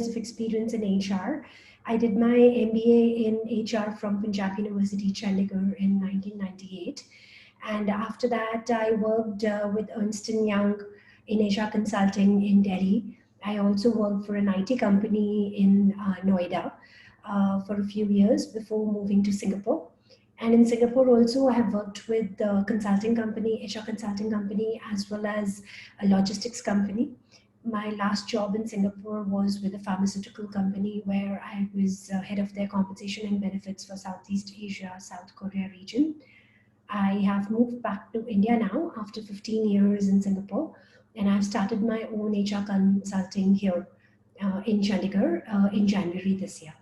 years of experience in HR. I did my MBA in HR from Punjab University, Chandigarh in 1998. And after that, I worked with Ernst& Young in HR consulting in Delhi. I also worked for an IT company in Noida for a few years before moving to Singapore. And in Singapore also, I have worked with the consulting company, HR consulting company, as well as a logistics company. My last job in Singapore was with a pharmaceutical company where I was head of their compensation and benefits for Southeast Asia, South Korea region. I have moved back to India now after 15 years in Singapore, and I've started my own HR consulting here in Chandigarh in January this year.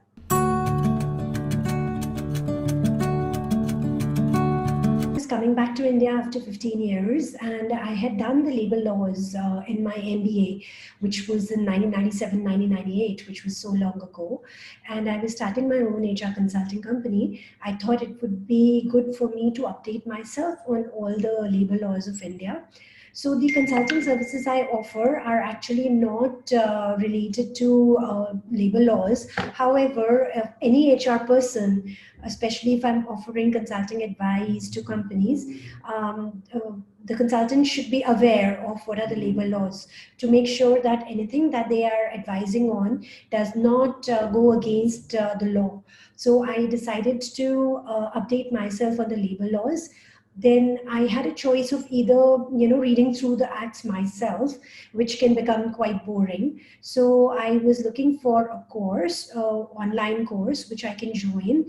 Coming back to India after 15 years, and I had done the labor laws in my MBA, which was in 1997, 1998, which was so long ago. And I was starting my own HR consulting company. I thought it would be good for me to update myself on all the labor laws of India. So the consulting services I offer are actually not related to labor laws. However, any HR person, especially if I'm offering consulting advice to companies, the consultant should be aware of what are the labor laws to make sure that anything that they are advising on does not go against the law. So I decided to update myself on the labor laws. Then I had a choice of either, reading through the acts myself, which can become quite boring. So I was looking for a course, online course, which I can join,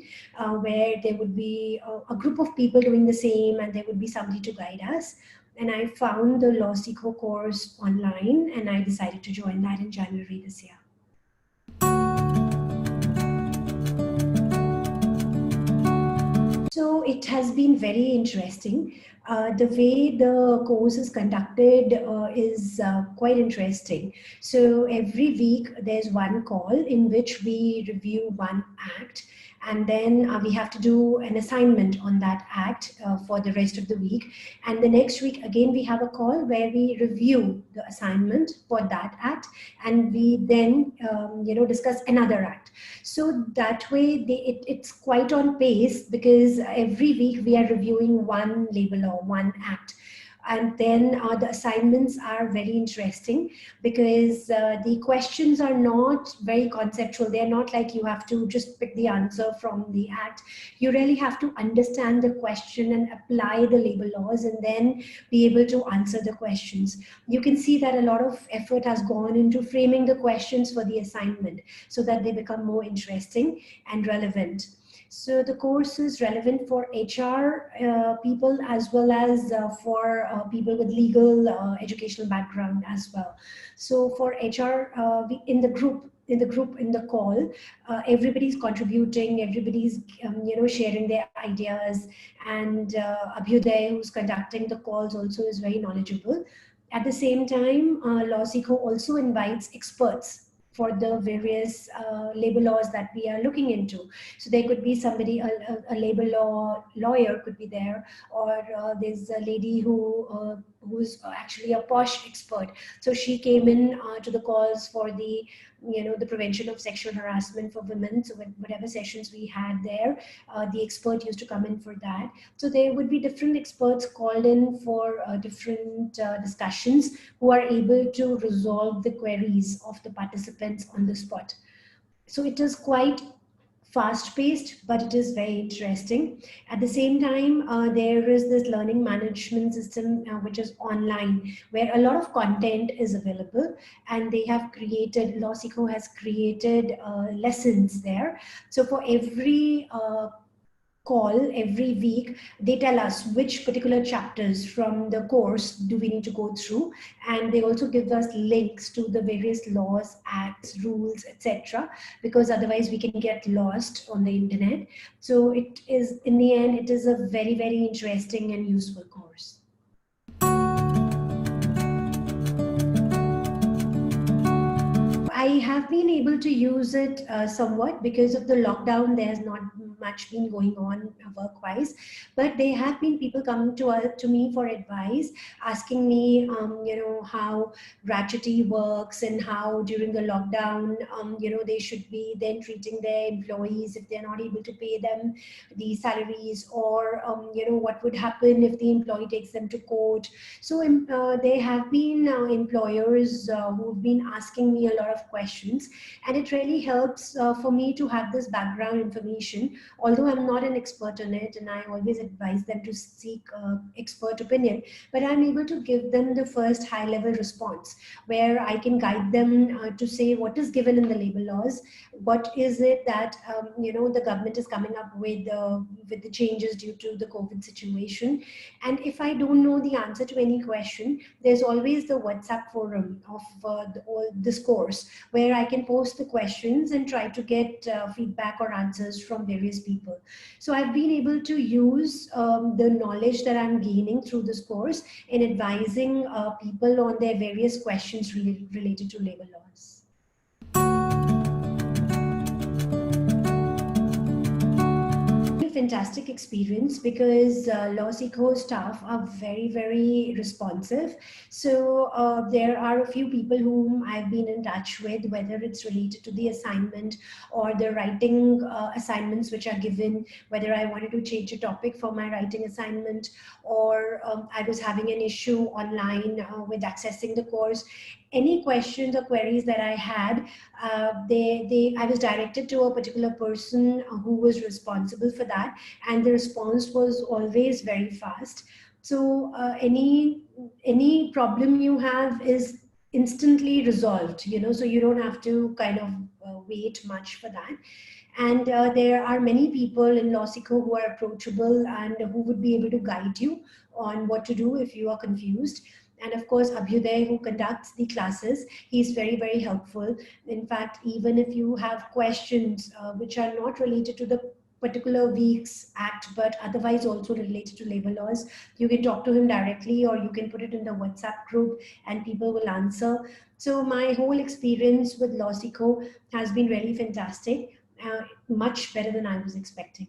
where there would be a group of people doing the same, and there would be somebody to guide us. And I found the LawSikho course online, and I decided to join that in January this year. So it has been very interesting. The way the course is conducted is quite interesting. So every week there's one call in which we review one act, and then we have to do an assignment on that act for the rest of the week. And the next week again we have a call where we review the assignment for that act, and we then discuss another act. So that way it's quite on pace, because every week we are reviewing one labor law, one act. And then the assignments are very interesting, because the questions are not very conceptual. They're not like you have to just pick the answer from the act. You really have to understand the question and apply the labor laws, and then be able to answer the questions. You can see that a lot of effort has gone into framing the questions for the assignment so that they become more interesting and relevant. So the course is relevant for HR people, as well as for people with legal educational background as well. So for HR, in the call, everybody's contributing, everybody's sharing their ideas, and Abhyuday, who's conducting the calls, also is very knowledgeable. At the same time, LawSikho also invites experts for the various labor laws that we are looking into. So there could be somebody, a labor law lawyer could be there, or there's a lady who's actually a posh expert. So she came in to the calls for the prevention of sexual harassment for women. So whatever sessions we had there, the expert used to come in for that. So there would be different experts called in for different discussions, who are able to resolve the queries of the participants on the spot. So it is quite fast-paced, but it is very interesting. At the same time, there is this learning management system which is online, where a lot of content is available, and they have created, LawSikho has created lessons there. So for every call every week, they tell us which particular chapters from the course do we need to go through, and they also give us links to the various laws, acts, rules, etc., because otherwise we can get lost on the internet. So it is, in the end, it is a very, very interesting and useful course. I have been able to use it somewhat because of the lockdown. There's not much been going on work-wise, but there have been people coming to me for advice, asking me, how gratuity works and how during the lockdown, they should be then treating their employees if they're not able to pay them the salaries, or what would happen if the employee takes them to court. So there have been employers who've been asking me a lot of questions, and it really helps for me to have this background information. Although I'm not an expert on it, and I always advise them to seek expert opinion, but I'm able to give them the first high level response, where I can guide them to say what is given in the labor laws, what is it that the government is coming up with the changes due to the COVID situation. And if I don't know the answer to any question, there's always the WhatsApp forum of this course, where I can post the questions and try to get feedback or answers from various people. So I've been able to use the knowledge that I'm gaining through this course in advising people on their various questions related to labor laws. Fantastic experience, because LawSikho staff are very, very responsive. So there are a few people whom I've been in touch with, whether it's related to the assignment or the writing assignments which are given, whether I wanted to change a topic for my writing assignment, or I was having an issue online with accessing the course. Any questions or queries that I had, I was directed to a particular person who was responsible for that, and the response was always very fast. So any problem you have is instantly resolved, so you don't have to kind of wait much for that. And there are many people in LawSikho who are approachable and who would be able to guide you on what to do if you are confused. And of course, Abhyuday, who conducts the classes, he's very, very helpful. In fact, even if you have questions which are not related to the particular week's act, but otherwise also related to labor laws, you can talk to him directly, or you can put it in the WhatsApp group and people will answer. So my whole experience with LawSikho has been really fantastic, much better than I was expecting.